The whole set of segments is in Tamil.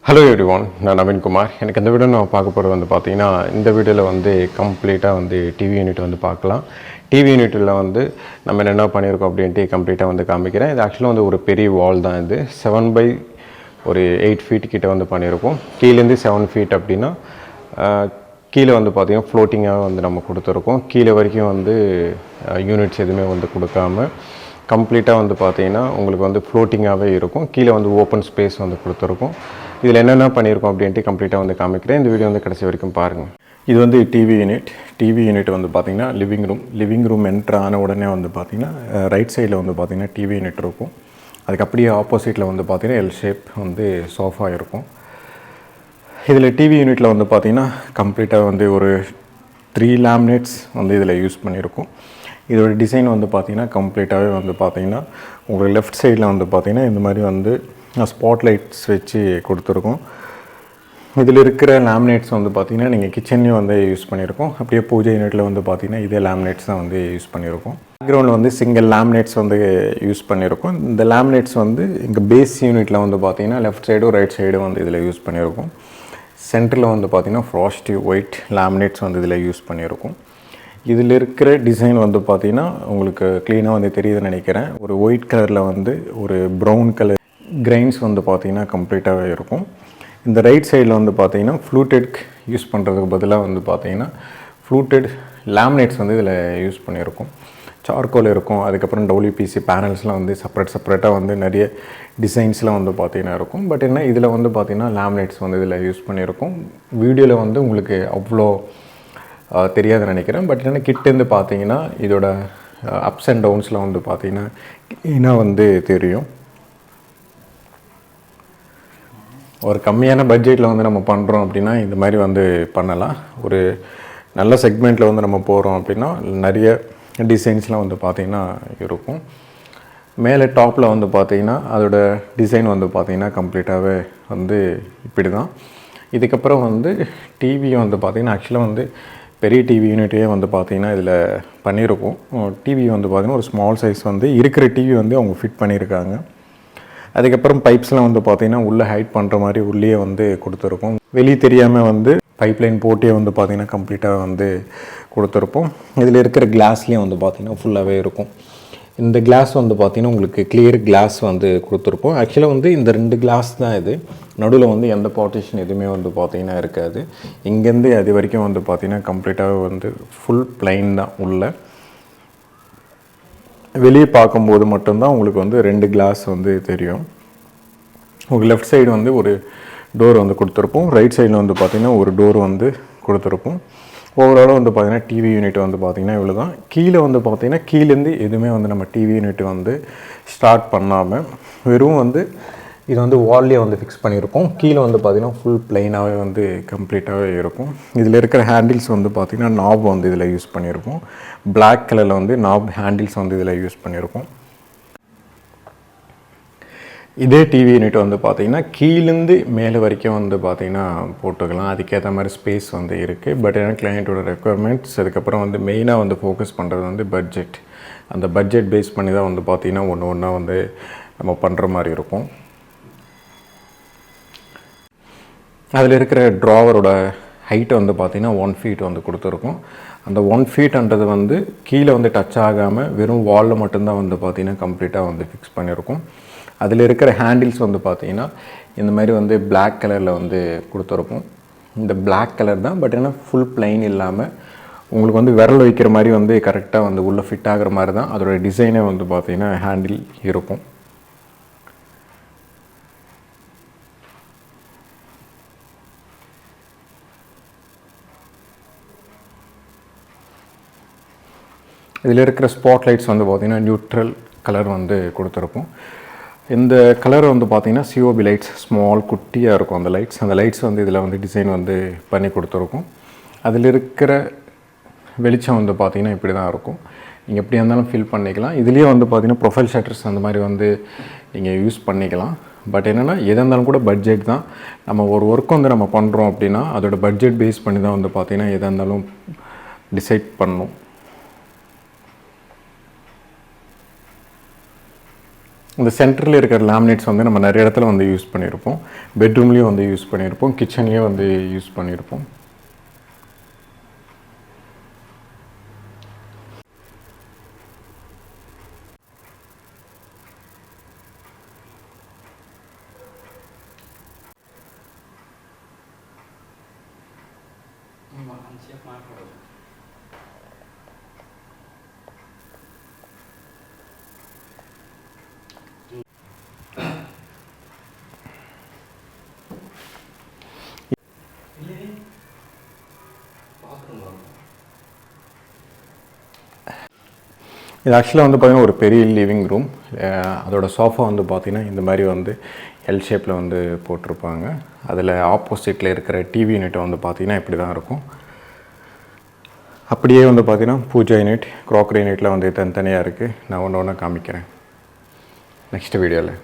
Hello everyone, நான் நவீன் குமார். எனக்கு இந்த வீடியோ நான் பார்க்க போகிறது வந்து பார்த்தீங்கன்னா இந்த வீடியோவில் வந்து கம்ப்ளீட்டாக வந்து டிவி யூனிட் வந்து பார்க்கலாம். டிவி யூனிட்டில் வந்து நம்ம என்ன பண்ணியிருக்கோம் அப்படின்ட்டு கம்ப்ளீட்டாக வந்து காமிக்கிறேன். இது ஆக்சுவலாக வந்து ஒரு பெரிய வால் தான். இது 7 by ஒரு 8 feet கிட்ட வந்து பண்ணியிருக்கோம். கீழேருந்து 7 feet அப்படின்னா கீழே வந்து பார்த்திங்கன்னா ஃப்ளோட்டிங்காக வந்து நம்ம கொடுத்துருக்கோம். கீழே வரைக்கும் வந்து யூனிட்ஸ் எதுவுமே வந்து கொடுக்காம கம்ப்ளீட்டாக வந்து பார்த்திங்கன்னா உங்களுக்கு வந்து ஃப்ளோட்டிங்காகவே இருக்கும். கீழே வந்து ஓப்பன் ஸ்பேஸ் வந்து கொடுத்துருக்கோம். இதில் என்னென்ன பண்ணியிருக்கோம் அப்படின்ட்டு கம்ப்ளீட்டாக வந்து காமிக்கிறேன். இந்த வீடியோ வந்து கடைசி வரைக்கும் பாருங்கள். இது வந்து டிவி யூனிட் வந்து பார்த்திங்கன்னா லிவிங் ரூம் என்ட்ரு ஆன உடனே வந்து பார்த்திங்கன்னா ரைட் சைடில் வந்து பார்த்திங்கன்னா டிவி யூனிட் இருக்கும். அதுக்கு அப்படியே ஆப்போசிட்டில் வந்து பார்த்திங்கன்னா எல் ஷேப் வந்து சோஃபா இருக்கும். இதில் டிவி யூனிட்டில் வந்து பார்த்திங்கன்னா கம்ப்ளீட்டாக வந்து ஒரு 3 லேமினேட்ஸ் வந்து இதில் யூஸ் பண்ணியிருக்கோம். இதோட டிசைன் வந்து பார்த்திங்கன்னா கம்ப்ளீட்டாகவே வந்து பார்த்திங்கன்னா உங்களுக்கு லெஃப்ட் சைடில் வந்து பார்த்திங்கன்னா இந்த மாதிரி வந்து ஸ்பாட் லைட்ஸ் வச்சு கொடுத்துருக்கோம். இதில் இருக்கிற லேமினேட்ஸ் வந்து பார்த்திங்கன்னா நீங்கள் கிச்சன்லேயும் வந்து யூஸ் பண்ணியிருக்கோம். அப்படியே பூஜை யூனிட்டில் வந்து பார்த்திங்கன்னா இதே லேமினேட்ஸ் தான் வந்து யூஸ் பண்ணியிருக்கோம். பேக்ரவுண்டில் வந்து சிங்கிள் லேமினேட்ஸ் வந்து யூஸ் பண்ணியிருக்கோம். இந்த லேமினேட்ஸ் வந்து இங்கே பேஸ் யூனிட்டில் வந்து பார்த்திங்கன்னா லெஃப்ட் சைடும் ரைட் சைடும் வந்து இதில் யூஸ் பண்ணியிருக்கோம். சென்டரில் வந்து பார்த்திங்கன்னா ஃப்ராஸ்டி ஒயிட் லேமினேட்ஸ் வந்து இதில் யூஸ் பண்ணியிருக்கோம். இதில் இருக்கிற டிசைன் வந்து பார்த்திங்கன்னா உங்களுக்கு க்ளீனாக வந்து தெரியுதுன்னு நினைக்கிறேன். ஒரு ஒயிட் கலரில் வந்து ஒரு ப்ரௌன் கலர் கிரைன்ஸ் வந்து பார்த்திங்கன்னா கம்ப்ளீட்டாகவே இருக்கும். இந்த ரைட் சைடில் வந்து பார்த்திங்கன்னா ஃப்ளூட்டெட் யூஸ் பண்ணுறதுக்கு பதிலாக வந்து பார்த்திங்கன்னா ஃப்ளூட்டெட் லேமினேட்ஸ் வந்து இதில் யூஸ் பண்ணியிருக்கோம். சார்கோல் இருக்கும். அதுக்கப்புறம் WPC பேனல்ஸ்லாம் வந்து செப்பரேட்டாக வந்து நிறைய டிசைன்ஸ்லாம் வந்து பார்த்திங்கன்னா இருக்கும். பட் என்ன இதில் வந்து பார்த்திங்கன்னா லேமினேட்ஸ் வந்து இதில் யூஸ் பண்ணியிருக்கோம். வீடியோவில் வந்து உங்களுக்கு அவ்வளோ தெரியாதுன்னு நினைக்கிறேன். பட் என்ன கிட்டேருந்து பார்த்தீங்கன்னா இதோட அப்ஸ் அண்ட் டவுன்ஸில் வந்து பார்த்திங்கன்னா க்ளீனாக வந்து தெரியும். ஒரு கம்மியான பட்ஜெட்டில் வந்து நம்ம பண்ணுறோம் அப்படின்னா இந்த மாதிரி வந்து பண்ணலாம். ஒரு நல்ல செக்மெண்ட்டில் வந்து நம்ம போகிறோம் அப்படின்னா நிறைய டிசைன்ஸ்லாம் வந்து பார்த்திங்கன்னா இருக்கும். மேலே டாப்பில் வந்து பார்த்திங்கன்னா அதோட டிசைன் வந்து பார்த்திங்கன்னா கம்ப்ளீட்டாகவே வந்து இப்படி தான். இதுக்கப்புறம் வந்து டிவி வந்து பார்த்திங்கன்னா ஆக்சுவலாக வந்து பெரிய டிவி யூனிட்டே வந்து பார்த்திங்கன்னா இதில் பண்ணியிருக்கோம். டிவி வந்து பார்த்திங்கன்னா ஒரு ஸ்மால் சைஸ் வந்து இருக்கிற டிவி வந்து அவங்க ஃபிட் பண்ணியிருக்காங்க. அதுக்கப்புறம் பைப்ஸ்லாம் வந்து பார்த்திங்கன்னா உள்ளே ஹைட் பண்ணுற மாதிரி உள்ளே வந்து கொடுத்துருக்கோம். வெளியே தெரியாமல் வந்து பைப்லைன் போட்டே வந்து பார்த்திங்கன்னா கம்ப்ளீட்டாக வந்து கொடுத்துருப்போம். இதில் இருக்கிற கிளாஸ்லேயும் வந்து பார்த்திங்கன்னா ஃபுல்லாகவே இருக்கும். இந்த கிளாஸ் வந்து பார்த்திங்கன்னா உங்களுக்கு கிளியர் கிளாஸ் வந்து கொடுத்துருப்போம். ஆக்சுவலாக வந்து இந்த 2 கிளாஸ் தான் இது. நடுவில் வந்து எந்த பார்ட்டிஷன் எதுவுமே வந்து பார்த்திங்கன்னா இருக்காது. இங்கேருந்து அது வரைக்கும் வந்து பார்த்திங்கன்னா கம்ப்ளீட்டாக வந்து ஃபுல் பிளைன் தான். உள்ள வெளியே பார்க்கும்போது மட்டும்தான் உங்களுக்கு வந்து 2 கிளாஸ் வந்து தெரியும். உங்களுக்கு லெஃப்ட் சைடு வந்து ஒரு டோர் வந்து கொடுத்துருப்போம். ரைட் சைடில் வந்து பார்த்திங்கன்னா ஒரு டோர் வந்து கொடுத்துருப்போம். ஓவராலாக வந்து பார்த்திங்கன்னா டிவி யூனிட் வந்து பார்த்திங்கன்னா இவ்வளோ தான். கீழே வந்து பார்த்திங்கன்னா கீழேருந்து எதுவுமே வந்து நம்ம டிவி யூனிட் வந்து ஸ்டார்ட் பண்ணாமல் வெறும் வந்து இது வந்து வால்லே வந்து ஃபிக்ஸ் பண்ணியிருக்கோம். கீழே வந்து பார்த்திங்கன்னா ஃபுல் பிளைனாகவே வந்து கம்ப்ளீட்டாகவே இருக்கும். இதில் இருக்கிற ஹேண்டில்ஸ் வந்து பார்த்திங்கன்னா நாப் வந்து இதில் யூஸ் பண்ணியிருக்கோம். பிளாக் கலரில் வந்து நாப் ஹேண்டில்ஸ் வந்து இதில் யூஸ் பண்ணியிருக்கோம். இதே டிவி யூனிட் வந்து பார்த்திங்கன்னா கீழேருந்து மேலே வரைக்கும் வந்து பார்த்திங்கன்னா போட்டுக்கலாம். அதுக்கேற்ற மாதிரி ஸ்பேஸ் வந்து இருக்குது. பட் ஏன்னா கிளையண்ட்டோட ரெக்குவயர்மெண்ட்ஸ் அதுக்கப்புறம் வந்து மெயினாக வந்து ஃபோக்கஸ் பண்ணுறது வந்து பட்ஜெட். அந்த பட்ஜெட் பேஸ் பண்ணி தான் வந்து பார்த்திங்கன்னா ஒன்று வந்து நம்ம பண்ணுற மாதிரி இருக்கும். அதில் இருக்கிற ட்ராவரோட ஹைட்டை வந்து பார்த்திங்கன்னா 1 feet வந்து கொடுத்துருக்கோம். அந்த 1 feetன்றது வந்து கீழே வந்து டச் ஆகாமல் வெறும் வாலில் மட்டும்தான் வந்து பார்த்திங்கன்னா கம்ப்ளீட்டாக வந்து ஃபிக்ஸ் பண்ணியிருக்கோம். அதில் இருக்கிற ஹேண்டில்ஸ் வந்து பார்த்திங்கன்னா இந்த மாதிரி வந்து பிளாக் கலரில் வந்து கொடுத்துருப்போம். இந்த பிளாக் கலர் தான். பட் ஏன்னா ஃபுல் பிளைன் இல்லாமல் உங்களுக்கு வந்து விரல் வைக்கிற மாதிரி வந்து கரெக்டாக வந்து உள்ளே ஃபிட் ஆகிற மாதிரி தான் அதோடய டிசைனே வந்து பார்த்திங்கன்னா ஹேண்டில் இருக்கும். இதில் இருக்கிற ஸ்பாட் லைட்ஸ் வந்து பார்த்திங்கன்னா நியூட்ரல் கலர் வந்து கொடுத்துருப்போம். இந்த கலர் வந்து பார்த்திங்கன்னா COB லைட்ஸ் ஸ்மால் குட்டியாக இருக்கும். அந்த லைட்ஸ் வந்து இதில் வந்து டிசைன் வந்து பண்ணி கொடுத்துருக்கோம். அதில் இருக்கிற வெளிச்சம் வந்து பார்த்திங்கன்னா இப்படி தான் இருக்கும். நீங்கள் எப்படியா இருந்தாலும் ஃபில் பண்ணிக்கலாம். இதுலேயே வந்து பார்த்திங்கன்னா ப்ரொஃபைல் ஷட்டர்ஸ் அந்த மாதிரி வந்து நீங்கள் யூஸ் பண்ணிக்கலாம். பட் என்னென்னா எதாக இருந்தாலும் கூட பட்ஜெட் தான். நம்ம ஒரு ஒர்க் வந்து நம்ம பண்ணுறோம் அப்படின்னா அதோட பட்ஜெட் பேஸ் பண்ணி தான் வந்து பார்த்திங்கன்னா எதாக இருந்தாலும் டிசைட் பண்ணணும். இந்த சென்டரில் இருக்கிற லேமினேட்ஸ் வந்து நம்ம நிறைய இடத்துல வந்து யூஸ் பண்ணியிருப்போம். பெட்ரூம்லேயும் வந்து யூஸ் பண்ணியிருப்போம், கிச்சன்லேயும் வந்து யூஸ் பண்ணியிருப்போம். இது ஆக்சுவலாக வந்து பார்த்திங்கன்னா ஒரு பெரிய லிவிங் ரூம். அதோட சோஃபா வந்து பார்த்திங்கன்னா இந்த மாதிரி வந்து எல் ஷேப்பில் வந்து போட்டிருப்பாங்க. அதில் ஆப்போசிட்டில் இருக்கிற டிவி யூனிட் வந்து பார்த்திங்கன்னா இப்படி தான் இருக்கும். அப்படியே வந்து பார்த்திங்கன்னா பூஜா யூனிட், க்ராக்கரி யூனிட்டில் வந்து தனித்தனியாக இருக்குது. நான் ஒன்று ஒன்றா காமிக்கிறேன் நெக்ஸ்ட் வீடியோவில்.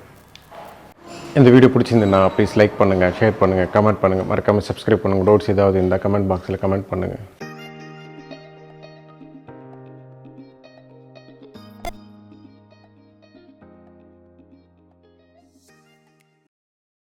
இந்த வீடியோ பிடிச்சிருந்தேன்னா ப்ளீஸ் லைக் பண்ணுங்கள், ஷேர் பண்ணுங்கள், கமெண்ட் பண்ணுங்கள், மறக்காமல் சப்ஸ்கிரைப் பண்ணுங்கள். டவுட்ஸ் ஏதாவது இருந்தால் கமெண்ட் பாக்ஸில் கமெண்ட் பண்ணுங்கள்.